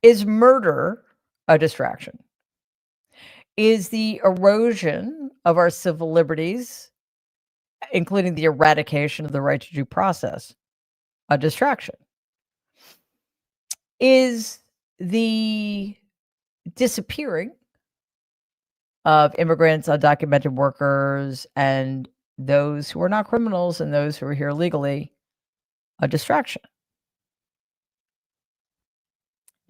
Is murder a distraction? Is the erosion of our civil liberties, including the eradication of the right to due process, a distraction? Is the disappearing of immigrants, undocumented workers, and those who are not criminals and those who are here legally a distraction?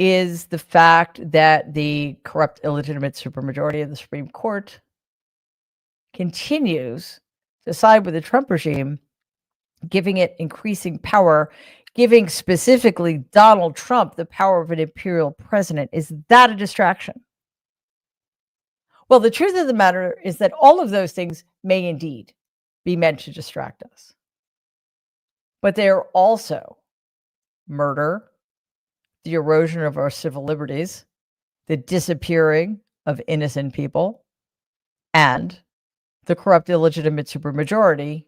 Is the fact that the corrupt, illegitimate supermajority of the Supreme Court continues to side with the Trump regime, giving it increasing power, giving specifically Donald Trump the power of an imperial president, is that a distraction? Well, the truth of the matter is that all of those things may indeed be meant to distract us, but they are also murder, the erosion of our civil liberties, the disappearing of innocent people, and the corrupt, illegitimate supermajority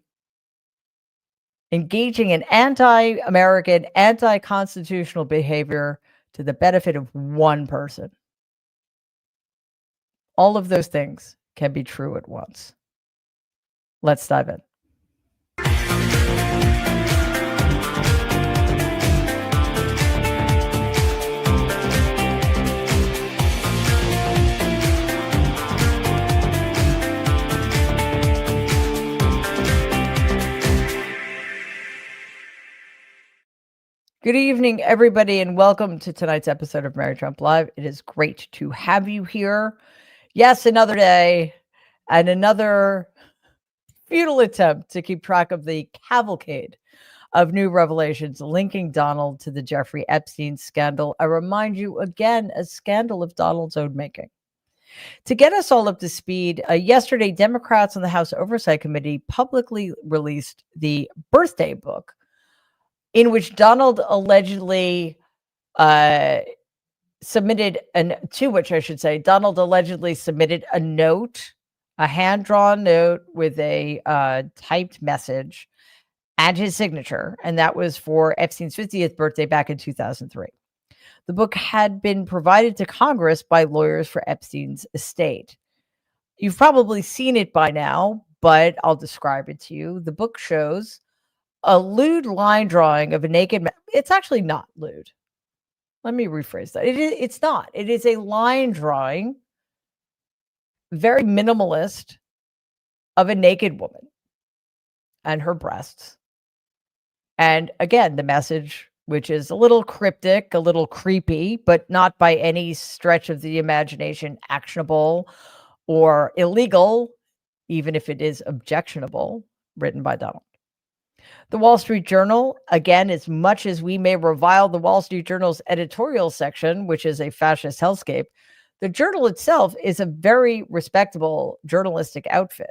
engaging in anti-American, anti-constitutional behavior to the benefit of one person. All of those things can be true at once. Let's dive in. Good evening, everybody, and welcome to tonight's episode of Mary Trump Live. It is great to have you here. Yes, another day and another futile attempt to keep track of the cavalcade of new revelations linking Donald to the Jeffrey Epstein scandal. I remind you again, a scandal of Donald's own making. To get us all up to speed, yesterday, Democrats on the House Oversight Committee publicly released the birthday book in which Donald allegedly submitted Donald allegedly submitted a note, a hand-drawn note with a typed message and his signature, and that was for Epstein's 50th birthday back in 2003. The book had been provided to Congress by lawyers for Epstein's estate. You've probably seen it by now, but I'll describe it to you. The book shows a lewd line drawing of a naked man. It's actually not lewd. Let me rephrase that. It's not. It is a line drawing, very minimalist, of a naked woman and her breasts. And again, the message, which is a little cryptic, a little creepy, but not by any stretch of the imagination actionable or illegal, even if it is objectionable, written by Donald. The Wall Street Journal, again, as much as we may revile the Wall Street Journal's editorial section, which is a fascist hellscape, the journal itself is a very respectable journalistic outfit.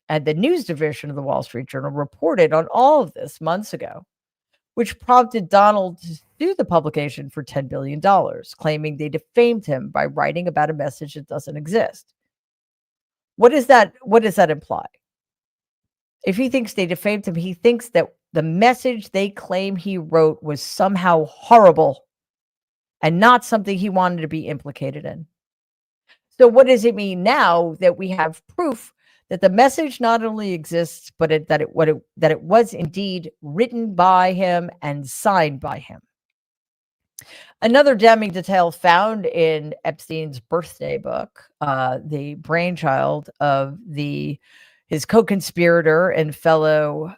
And the news division of the Wall Street Journal reported on all of this months ago, which prompted Donald to sue the publication for $10 billion, claiming they defamed him by writing about a message that doesn't exist. What does that imply? If he thinks they defamed him, he thinks that the message they claim he wrote was somehow horrible and not something he wanted to be implicated in. So what does it mean now that we have proof that the message not only exists, but that it was indeed written by him and signed by him? Another damning detail found in Epstein's birthday book, the brainchild of his co-conspirator and fellow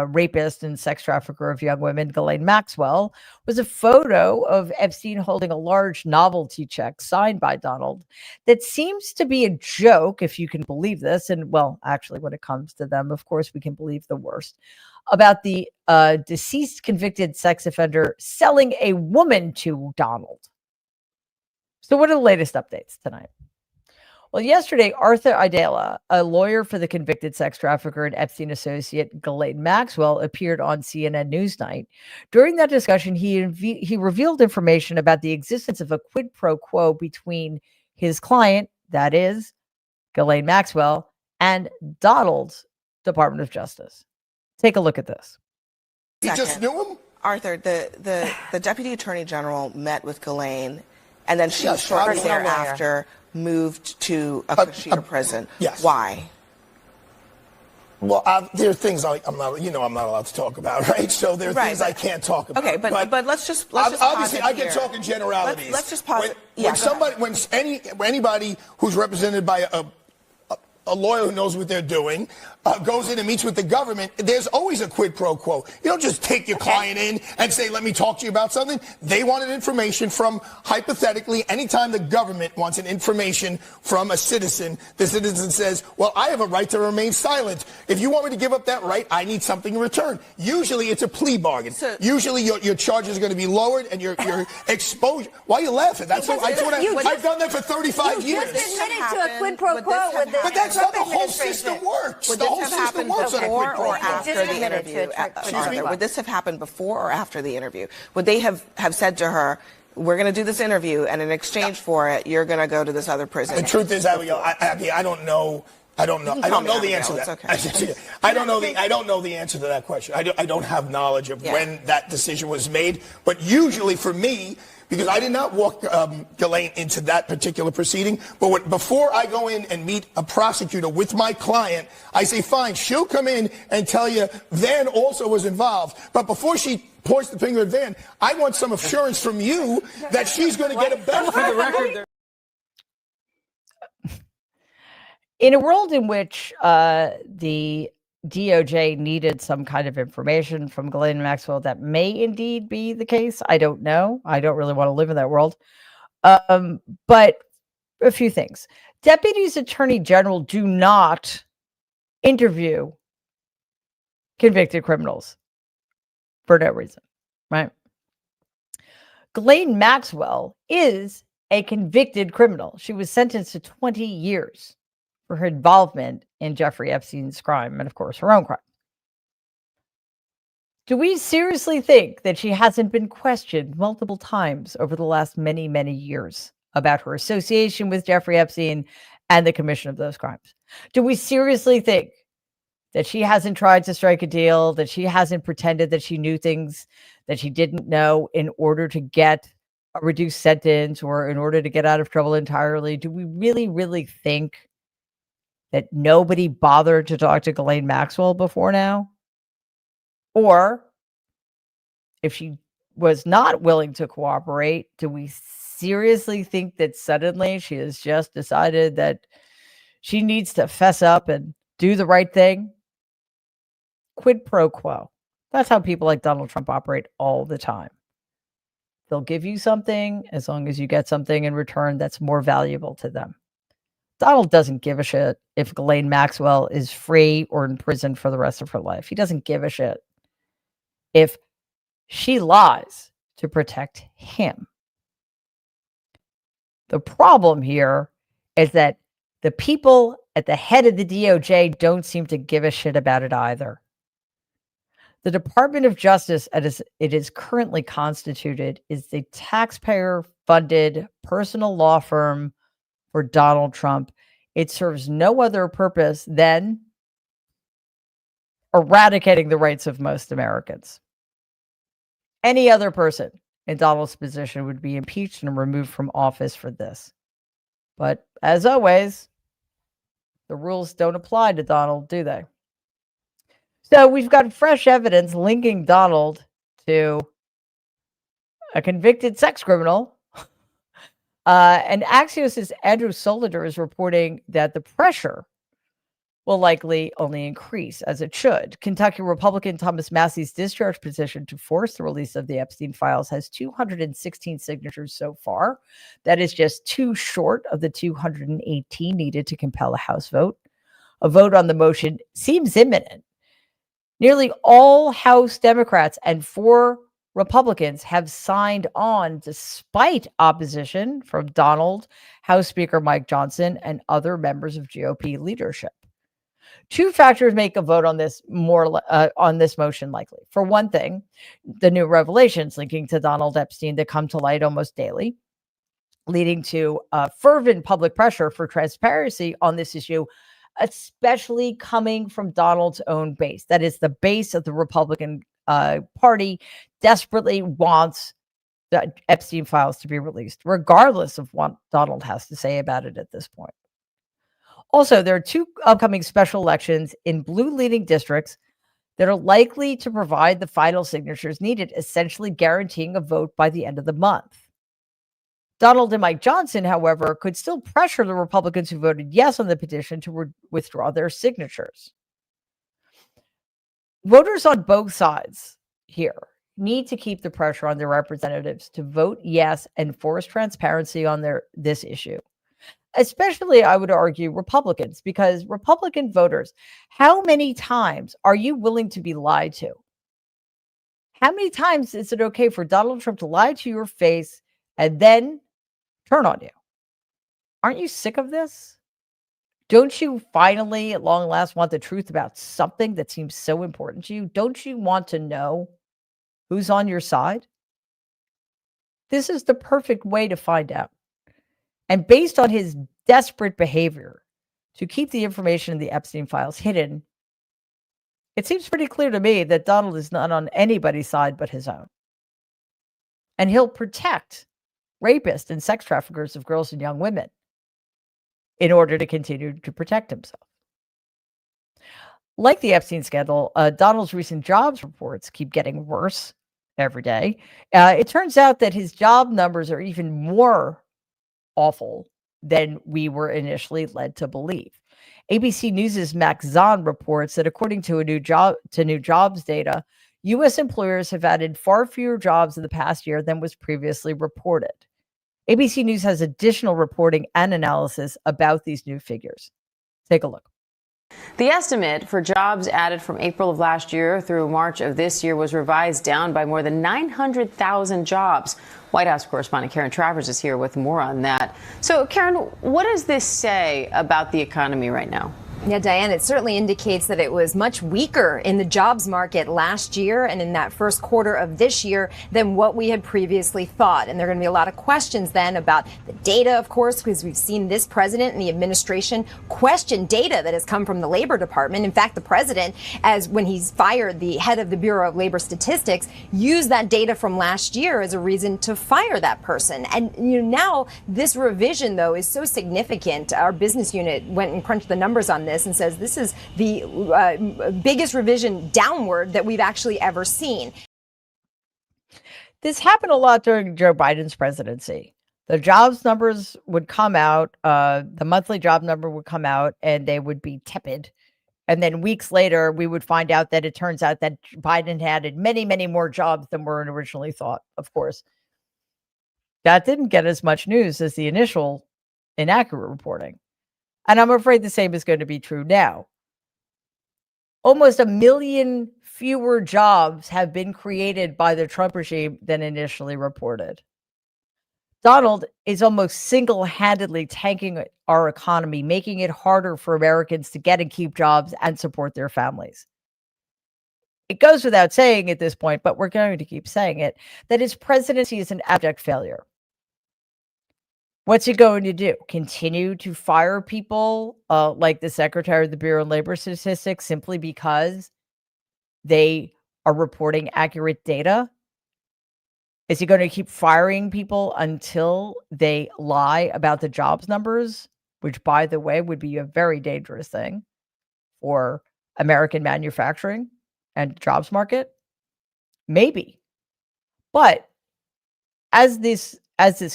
rapist and sex trafficker of young women, Ghislaine Maxwell, was a photo of Epstein holding a large novelty check signed by Donald that seems to be a joke, if you can believe this. And well, actually, when it comes to them, of course, we can believe the worst, about the deceased convicted sex offender selling a woman to Donald. So what are the latest updates tonight? Well, yesterday, Arthur Idala, a lawyer for the convicted sex trafficker and Epstein associate Ghislaine Maxwell, appeared on CNN Newsnight. During that discussion, he revealed information about the existence of a quid pro quo between his client, that is, Ghislaine Maxwell, and Donald's Department of Justice. Take a look at this. You just knew him? Arthur, the Deputy Attorney General met with Ghislaine, and then she shortly thereafter moved to a Kashmir prison. Yes. Why? Well, there are things I'm not allowed to talk about, right? So there are things I can't talk about. Okay, but let's just obviously I can talk in generalities. Let's just pause. When anybody who's represented by a lawyer who knows what they're doing goes in and meets with the government, there's always a quid pro quo. You don't just take your client in and say, let me talk to you about something. They wanted information from, hypothetically, anytime the government wants an information from a citizen, the citizen says, well, I have a right to remain silent. If you want me to give up that right, I need something in return. Usually it's a plea bargain. Usually your charges are going to be lowered and your exposure. Why are you laughing? I've done that for 35 years. You just admitted to a quid pro quo with the But that's how the whole system works. Would this have happened before or after the interview? Would this have happened before or after the interview? Would they have said to her, we're going to do this interview, and in exchange for it, you're going to go to this other prison? The truth is, Abigail, I don't know. I don't know the answer to that. Okay. I don't know the answer to that question. I don't have knowledge of when that decision was made. But usually for me, because I did not walk Ghislaine into that particular proceeding, but before I go in and meet a prosecutor with my client, I say, fine, she'll come in and tell you Van also was involved. But before she points the finger at Van, I want some assurance from you that she's going to get a benefit. For the record, in a world in which the DOJ needed some kind of information from Ghislaine Maxwell, that may indeed be the case. I don't know. I don't really want to live in that world. But a few things. Deputies Attorney General do not interview convicted criminals for no reason, right? Ghislaine Maxwell is a convicted criminal. She was sentenced to 20 years for her involvement in Jeffrey Epstein's crime and, of course, her own crime. Do we seriously think that she hasn't been questioned multiple times over the last many, many years about her association with Jeffrey Epstein and the commission of those crimes? Do we seriously think that she hasn't tried to strike a deal, that she hasn't pretended that she knew things that she didn't know in order to get a reduced sentence or in order to get out of trouble entirely? Do we really, really think that nobody bothered to talk to Ghislaine Maxwell before now? Or if she was not willing to cooperate, do we seriously think that suddenly she has just decided that she needs to fess up and do the right thing? Quid pro quo. That's how people like Donald Trump operate all the time. They'll give you something as long as you get something in return that's more valuable to them. Donald doesn't give a shit if Ghislaine Maxwell is free or in prison for the rest of her life. He doesn't give a shit if she lies to protect him. The problem here is that the people at the head of the DOJ don't seem to give a shit about it either. The Department of Justice, as it is currently constituted, is the taxpayer-funded personal law firm for Donald Trump. It serves no other purpose than eradicating the rights of most Americans. Any other person in Donald's position would be impeached and removed from office for this. But as always, the rules don't apply to Donald, do they? So we've got fresh evidence linking Donald to a convicted sex criminal. And Axios' Andrew Solider is reporting that the pressure will likely only increase, as it should. Kentucky Republican Thomas Massey's discharge petition to force the release of the Epstein files has 216 signatures so far. That is just too short of the 218 needed to compel a House vote. A vote on the motion seems imminent. Nearly all House Democrats and 4 Republicans have signed on despite opposition from Donald, House Speaker Mike Johnson, and other members of GOP leadership. 2 factors make a vote on this motion likely. For one thing, the new revelations linking to Donald Epstein that come to light almost daily, leading to fervent public pressure for transparency on this issue, especially coming from Donald's own base. That is the base of the Republican party desperately wants the Epstein files to be released, regardless of what Donald has to say about it at this point. Also, there are 2 upcoming special elections in blue-leaning districts that are likely to provide the final signatures needed, essentially guaranteeing a vote by the end of the month. Donald and Mike Johnson, however, could still pressure the Republicans who voted yes on the petition to withdraw their signatures. Voters on both sides here need to keep the pressure on their representatives to vote yes and force transparency on this issue. Especially, I would argue, Republicans, because Republican voters, how many times are you willing to be lied to? How many times is it okay for Donald Trump to lie to your face and then turn on you? Aren't you sick of this? Don't you finally, at long last, want the truth about something that seems so important to you? Don't you want to know who's on your side? This is the perfect way to find out. And based on his desperate behavior to keep the information in the Epstein files hidden, it seems pretty clear to me that Donald is not on anybody's side but his own. And he'll protect rapists and sex traffickers of girls and young women in order to continue to protect himself. Like the Epstein scandal, Donald's recent jobs reports keep getting worse every day. It turns out that his job numbers are even more awful than we were initially led to believe. ABC News' Max Zahn reports that according to new jobs data, U.S. employers have added far fewer jobs in the past year than was previously reported. ABC News has additional reporting and analysis about these new figures. Take a look. The estimate for jobs added from April of last year through March of this year was revised down by more than 900,000 jobs. White House correspondent Karen Travers is here with more on that. So, Karen, what does this say about the economy right now? Yeah, Diane, it certainly indicates that it was much weaker in the jobs market last year and in that first quarter of this year than what we had previously thought. And there are going to be a lot of questions then about the data, of course, because we've seen this president and the administration question data that has come from the Labor Department. In fact, the president, as when he's fired the head of the Bureau of Labor Statistics, used that data from last year as a reason to fire that person. And now this revision, though, is so significant. Our business unit went and crunched the numbers on this and says this is the biggest revision downward that we've actually ever seen. This happened a lot during Joe Biden's presidency. The jobs numbers would come out, the monthly job number would come out, and they would be tepid. And then weeks later, we would find out that it turns out that Biden had added many, many more jobs than were originally thought, of course. That didn't get as much news as the initial inaccurate reporting. And I'm afraid the same is going to be true now. Almost 1 million fewer jobs have been created by the Trump regime than initially reported. Donald is almost single-handedly tanking our economy, making it harder for Americans to get and keep jobs and support their families. It goes without saying at this point, but we're going to keep saying it, that his presidency is an abject failure. What's he going to do? Continue to fire people like the Secretary of the Bureau of Labor Statistics simply because they are reporting accurate data? Is he going to keep firing people until they lie about the jobs numbers, which, by the way, would be a very dangerous thing for American manufacturing and jobs market? Maybe. But as this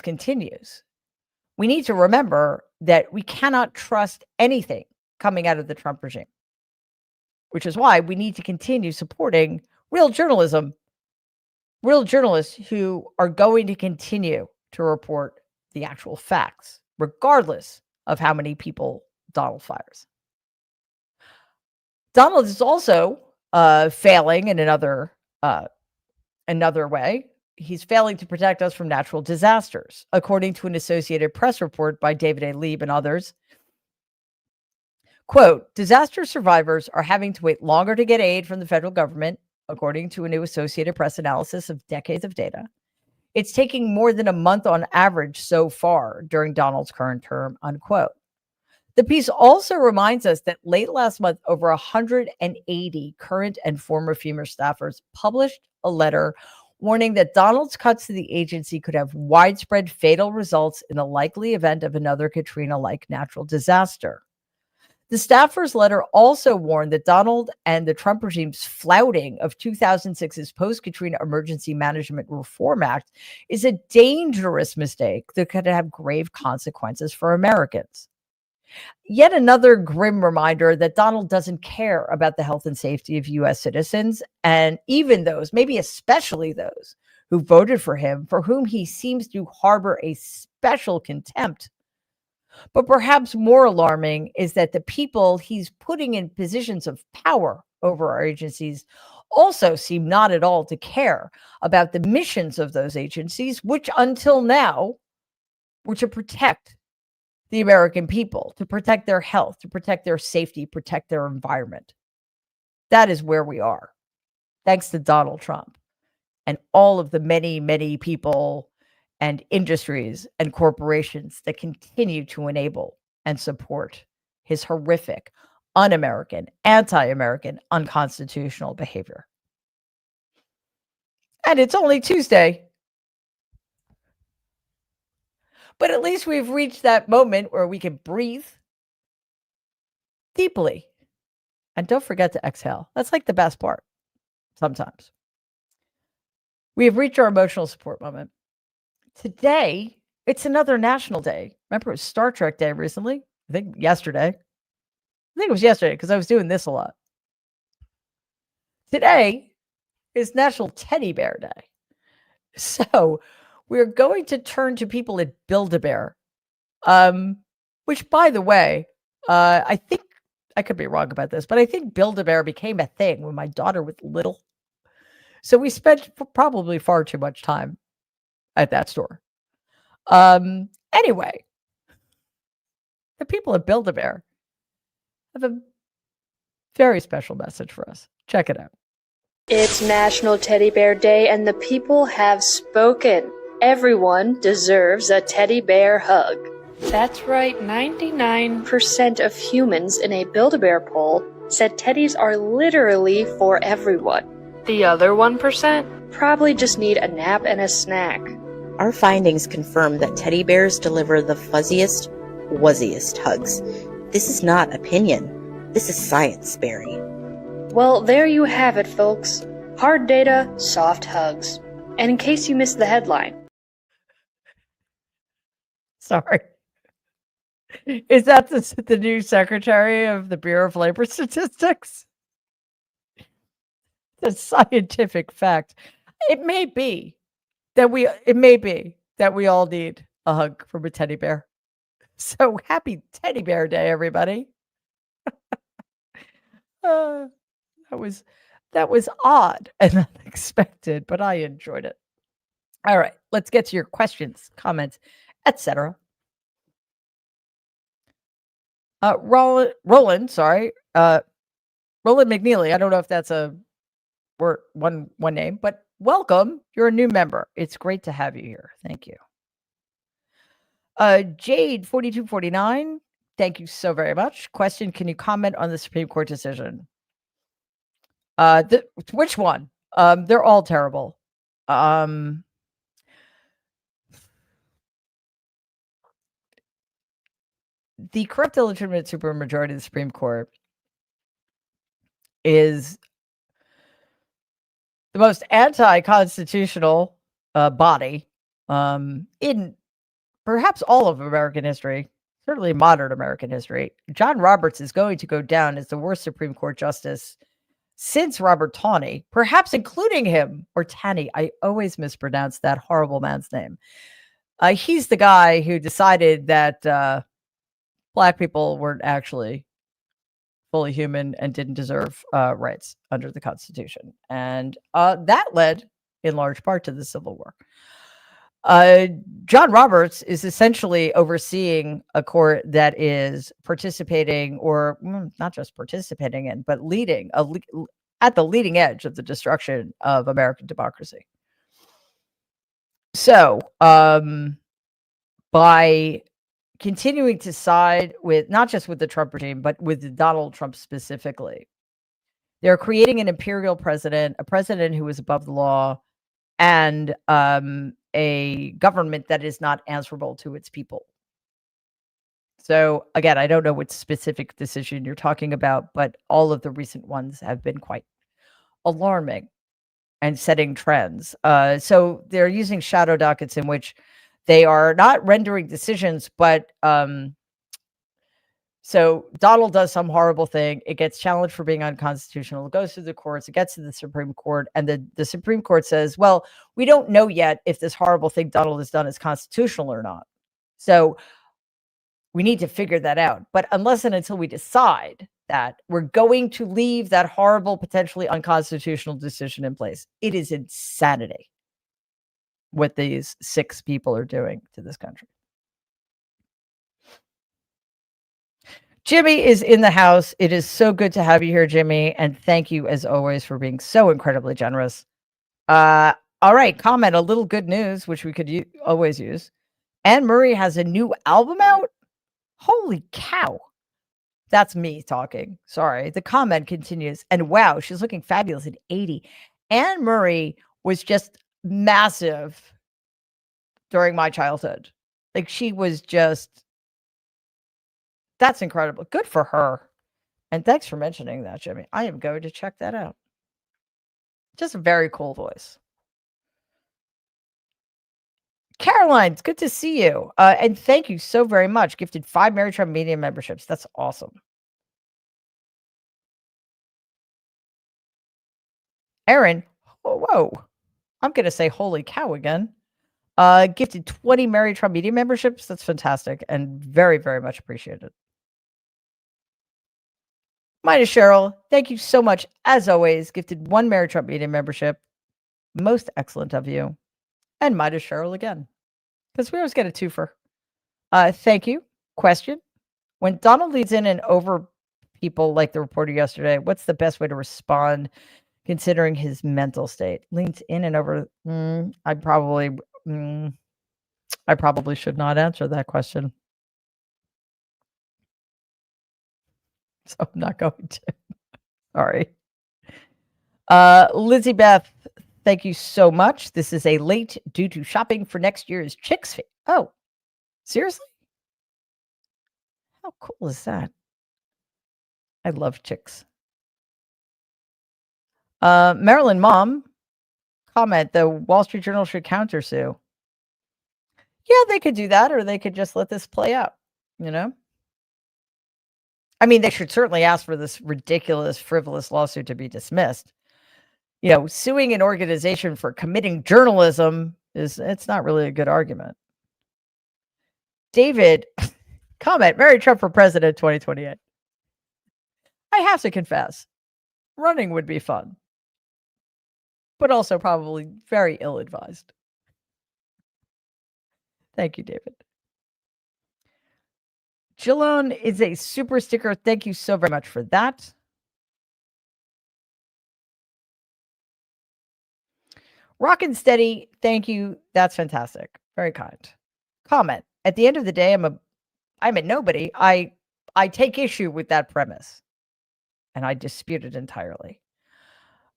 continues, we need to remember that we cannot trust anything coming out of the Trump regime, which is why we need to continue supporting real journalism, real journalists who are going to continue to report the actual facts, regardless of how many people Donald fires. Donald is also failing in another way. He's failing to protect us from natural disasters, according to an Associated Press report by David A. Lieb and others. Quote, disaster survivors are having to wait longer to get aid from the federal government, according to a new Associated Press analysis of decades of data. It's taking more than a month on average so far during Donald's current term, unquote. The piece also reminds us that late last month, over 180 current and former FEMA staffers published a letter warning that Donald's cuts to the agency could have widespread fatal results in the likely event of another Katrina-like natural disaster. The staffer's letter also warned that Donald and the Trump regime's flouting of 2006's Post-Katrina Emergency Management Reform Act is a dangerous mistake that could have grave consequences for Americans. Yet another grim reminder that Donald doesn't care about the health and safety of U.S. citizens, and even those, maybe especially those, who voted for him, for whom he seems to harbor a special contempt. But perhaps more alarming is that the people he's putting in positions of power over our agencies also seem not at all to care about the missions of those agencies, which until now were to protect the American people, to protect their health, to protect their safety, protect their environment. That is where we are, thanks to Donald Trump and all of the many, many people and industries and corporations that continue to enable and support his horrific, un-American, anti-American, unconstitutional behavior. And it's only Tuesday. But at least we've reached that moment where we can breathe deeply. And don't forget to exhale. That's like the best part sometimes. We have reached our emotional support moment. Today, it's another national day. Remember, it was Star Trek Day recently? I think yesterday. I think it was yesterday because I was doing this a lot. Today is National Teddy Bear Day. So we're going to turn to people at Build-A-Bear, which, by the way, I think I could be wrong about this, but I think Build-A-Bear became a thing when my daughter was little. So we spent probably far too much time at that store. Anyway, the people at Build-A-Bear have a very special message for us. Check it out. It's National Teddy Bear Day, and the people have spoken. Everyone deserves a teddy bear hug. That's right, 99% of humans in a Build-A-Bear poll said teddies are literally for everyone. The other 1% probably just need a nap and a snack. Our findings confirm that teddy bears deliver the fuzziest, wuzziest hugs. This is not opinion. This is science, Barry. Well, there you have it, folks. Hard data, soft hugs. And in case you missed the headline. Sorry. Is that the new secretary of the Bureau of Labor Statistics? The scientific fact. It may be that we all need a hug from a teddy bear. So happy Teddy Bear Day, everybody. That was odd and unexpected, but I enjoyed it. All right, let's get to your questions, comments, etc. Roland McNeely. I don't know if that's a word, one name, but welcome. You're a new member. It's great to have you here. Thank you. Jade 4249. Thank you so very much. Question: can you comment on the Supreme Court decision? Which one? They're all terrible. The corrupt, illegitimate supermajority of the Supreme Court is the most anti-constitutional body in perhaps all of American history, certainly modern American history. John Roberts is going to go down as the worst Supreme Court justice since Robert Taney, perhaps including him, or Taney. I always mispronounce that horrible man's name. He's the guy who decided that Black people weren't actually fully human and didn't deserve rights under the Constitution. And that led in large part to the Civil War. John Roberts is essentially overseeing a court that is participating, or not just participating in, but leading at the leading edge of the destruction of American democracy. So by continuing to side with not just with the Trump regime, but with Donald Trump specifically. They're creating an imperial president, a president who is above the law, and a government that is not answerable to its people. So again, I don't know what specific decision you're talking about, but all of the recent ones have been quite alarming and setting trends. So they're using shadow dockets in which they are not rendering decisions, but so Donald does some horrible thing. It gets challenged for being unconstitutional. It goes to the courts. It gets to the Supreme Court. And the Supreme Court says, well, we don't know yet if this horrible thing Donald has done is constitutional or not. So we need to figure that out. But unless and until we decide that, we're going to leave that horrible, potentially unconstitutional decision in place. It is insanity what these 6 people are doing to this country. Jimmy is in the house. It is so good to have you here, Jimmy. And thank you, as always, for being so incredibly generous. All right, comment, a little good news, which we could always use. Anne Murray has a new album out? Holy cow. That's me talking. Sorry. The comment continues. And wow, she's looking fabulous at 80. Anne Murray was just massive during my childhood. Like, she was just, that's incredible. Good for her. And thanks for mentioning that, Jimmy. I am going to check that out. Just a very cool voice. Caroline, it's good to see you. And thank you so very much. Gifted 5 Mary Trump Media memberships. That's awesome. Aaron, whoa. I'm going to say holy cow again. Gifted 20 Mary Trump Media memberships. That's fantastic and very, very much appreciated. Mina Cheryl, thank you so much. As always, gifted 1 Mary Trump Media membership. Most excellent of you. And Mina Cheryl again, because we always get a twofer. Thank you. Question. When Donald leads in and over people like the reporter yesterday, what's the best way to respond considering his mental state? Leans in and over. I probably should not answer that question. So I'm not going to. Sorry. Lizzie Beth, thank you so much. This is a late due to shopping for next year's Chicks fee. Oh, seriously? How cool is that? I love Chicks. Marilyn Mom, comment, the Wall Street Journal should countersue. Yeah, they could do that, or they could just let this play out, you know? I mean, they should certainly ask for this ridiculous, frivolous lawsuit to be dismissed. You know, suing an organization for committing journalism it's not really a good argument. David, comment, Mary Trump for president 2028. I have to confess, running would be fun, but also probably very ill-advised. Thank you, David. Jillon is a super sticker. Thank you so very much for that. Rockin' Steady, thank you. That's fantastic. Very kind. Comment. At the end of the day, I'm a nobody. I take issue with that premise, and I dispute it entirely.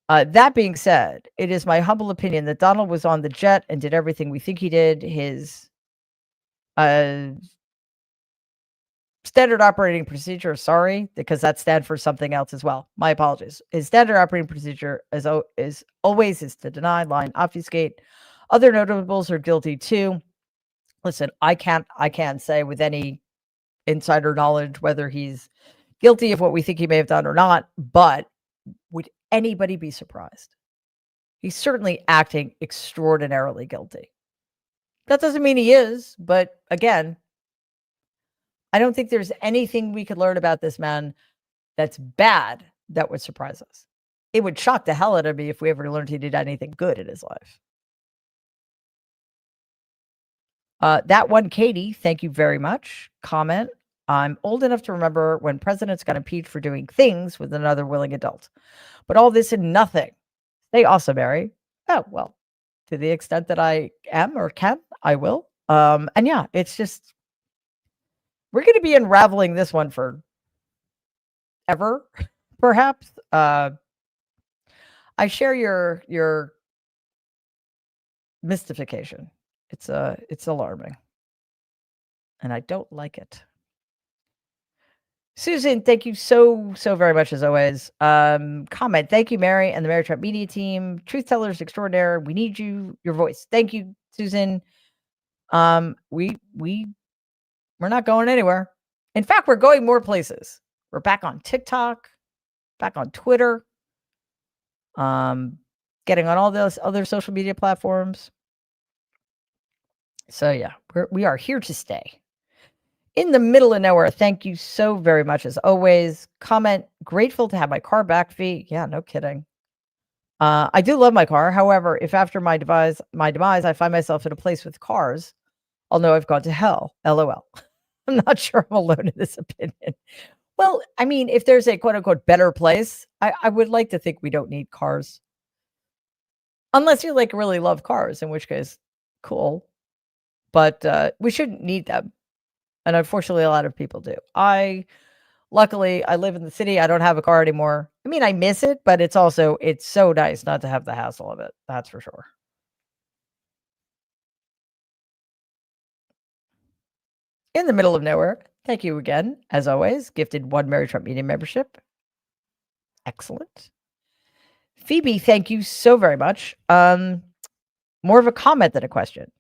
That being said, it is my humble opinion that Donald was on the jet and did everything we think he did. His standard operating procedure, sorry, because that stands for something else as well. My apologies. His standard operating procedure is always to deny, lie, and obfuscate. Other notables are guilty too. Listen, I can't say with any insider knowledge whether he's guilty of what we think he may have done or not, but would anybody be surprised? He's certainly acting extraordinarily guilty. That doesn't mean he is, but again, I don't think there's anything we could learn about this man that's bad that would surprise us. It would shock the hell out of me if we ever learned he did anything good in his life. That one, Katie, thank you very much. Comment. I'm old enough to remember when presidents got impeached for doing things with another willing adult. But all this and nothing. Stay awesome, Mary. Oh, well, to the extent that I am or can, I will. And yeah, it's just, we're going to be unraveling this one for ever, perhaps. I share your mystification. It's alarming, and I don't like it. Susan, thank you so very much as always. Comment, thank you, Mary and the Mary Trump Media team. Truth tellers extraordinaire. We need your voice. Thank you, Susan. We're not going anywhere. In fact, we're going more places. We're back on TikTok, back on Twitter, getting on all those other social media platforms. So yeah, we are here to stay. In the middle of nowhere. Thank you so very much as always. Comment, grateful to have my car back fee. Yeah, no kidding. I do love my car. However, if after my demise, I find myself in a place with cars, I'll know I've gone to hell. LOL. I'm not sure I'm alone in this opinion. Well, I mean, if there's a quote unquote better place, I would like to think we don't need cars. Unless you like really love cars, in which case, cool. But we shouldn't need them. And unfortunately, a lot of people do. Luckily, I live in the city. I don't have a car anymore. I mean, I miss it, but it's so nice not to have the hassle of it. That's for sure. In the middle of nowhere. Thank you again, as always. Gifted 1 Mary Trump Media membership. Excellent. Phoebe, thank you so very much. More of a comment than a question.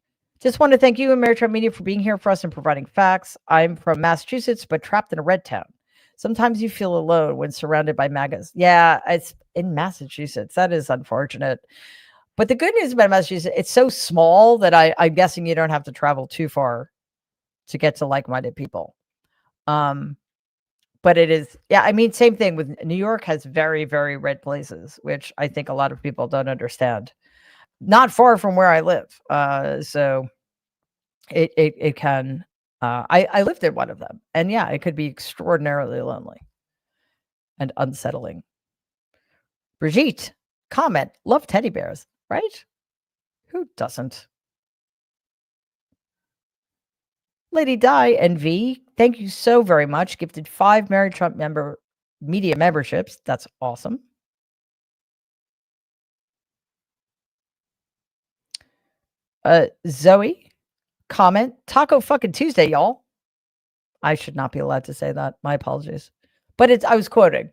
Just want to thank you and Mary Trump Media for being here for us and providing facts. I'm from Massachusetts, but trapped in a red town. Sometimes you feel alone when surrounded by MAGAs. Yeah, it's in Massachusetts. That is unfortunate. But the good news about Massachusetts, it's so small that I'm guessing you don't have to travel too far to get to like-minded people. But it is, yeah, I mean, same thing with New York has very, very red places, which I think a lot of people don't understand. Not far from where I live. So it can, I lived in one of them, and yeah, it could be extraordinarily lonely and unsettling. Brigitte, comment, love teddy bears, right? Who doesn't? Lady Di and V, thank you so very much. Gifted 5 Mary Trump Media memberships. That's awesome. Zoe, comment, Taco fucking Tuesday, y'all. I should not be allowed to say that. My apologies. But I was quoting.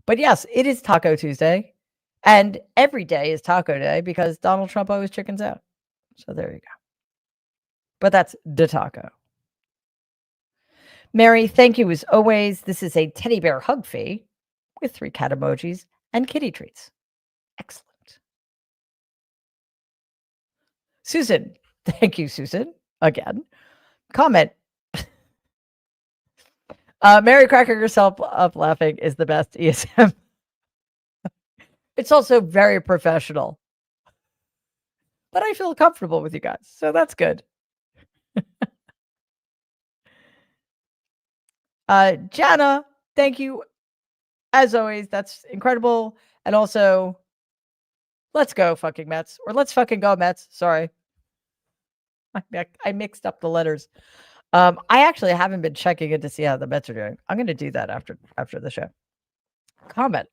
But yes, it is Taco Tuesday. And every day is Taco Day because Donald Trump always chickens out. So there you go. But that's the taco. Mary, thank you as always. This is a teddy bear hug fee with 3 cat emojis and kitty treats. Excellent. Susan, thank you, Susan, again. Comment. Mary cracking herself up laughing is the best ESM. It's also very professional. But I feel comfortable with you guys, so that's good. Jana, thank you. As always, that's incredible. And also, let's go fucking Mets. Or let's fucking go Mets. Sorry. I mixed up the letters. I actually haven't been checking in to see how the Mets are doing. I'm going to do that after the show. Comment.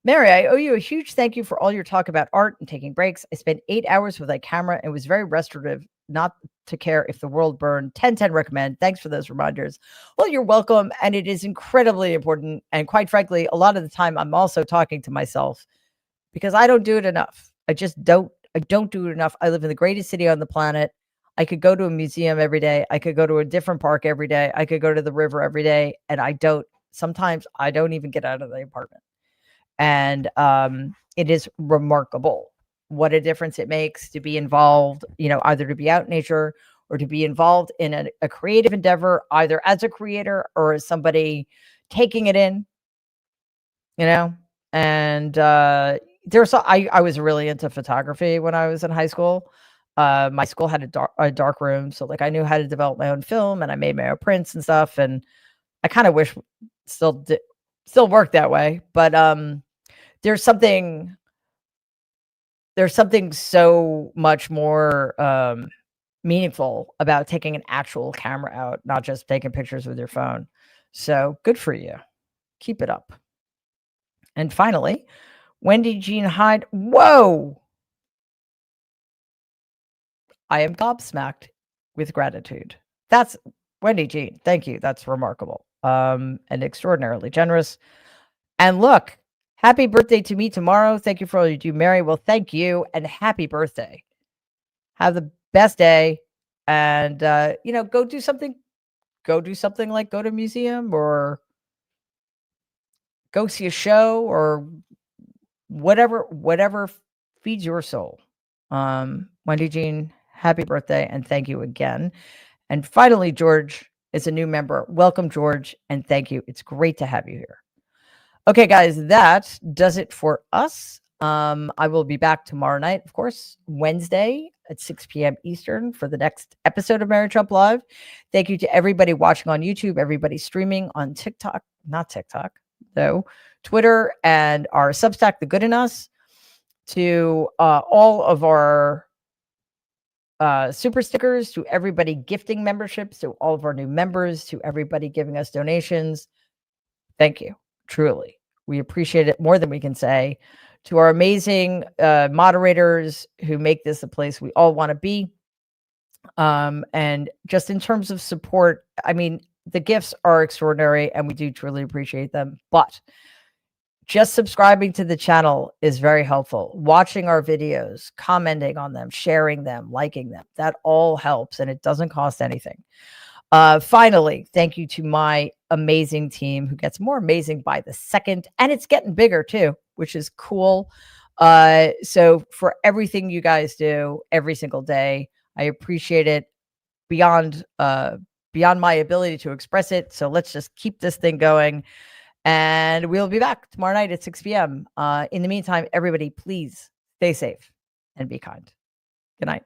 Mary, I owe you a huge thank you for all your talk about art and taking breaks. I spent 8 hours with a camera and it was very restorative not to care if the world burned. 10/10 recommend. Thanks for those reminders. Well, you're welcome. And it is incredibly important. And quite frankly, a lot of the time I'm also talking to myself because I don't do it enough. I don't do it enough. I live in the greatest city on the planet. I could go to a museum every day. I could go to a different park every day. I could go to the river every day. And sometimes I don't even get out of the apartment. And it is remarkable what a difference it makes to be involved, either to be out in nature or to be involved in a creative endeavor, either as a creator or as somebody taking it in, and I was really into photography when I was in high school. My school had a dark room. So I knew how to develop my own film and I made my own prints and stuff. And I kind of wish still worked that way. But there's something so much more meaningful about taking an actual camera out, not just taking pictures with your phone. So good for you. Keep it up. And finally, Wendy Jean Hyde. Whoa! I am gobsmacked with gratitude. That's Wendy Jean. Thank you. That's remarkable. And extraordinarily generous. And look, happy birthday to me tomorrow. Thank you for all you do, Mary. Well, thank you and happy birthday. Have the best day. And go do something. Go do something like go to a museum or go see a show or whatever feeds your soul. Wendy Jean, happy birthday and thank you again. And finally, George is a new member. Welcome, George, and thank you. It's great to have you here. Okay, guys, that does it for us. I will be back tomorrow night, of course, Wednesday at 6 p.m. Eastern for the next episode of Mary Trump Live. Thank you to everybody watching on YouTube, everybody streaming on TikTok, not TikTok, though, Twitter, and our Substack, The Good in Us, to all of our super stickers, to everybody gifting memberships, to all of our new members, to everybody giving us donations. Thank you. Truly. We appreciate it more than we can say. To our amazing moderators who make this a place we all want to be. And just in terms of support, I mean, the gifts are extraordinary and we do truly appreciate them. But just subscribing to the channel is very helpful. Watching our videos, commenting on them, sharing them, liking them, that all helps and it doesn't cost anything. Finally, thank you to my amazing team who gets more amazing by the second, and it's getting bigger too, which is cool. So for everything you guys do every single day, I appreciate it beyond my ability to express it. So let's just keep this thing going. And we'll be back tomorrow night at 6 p.m. In the meantime, everybody, please stay safe and be kind. Good night.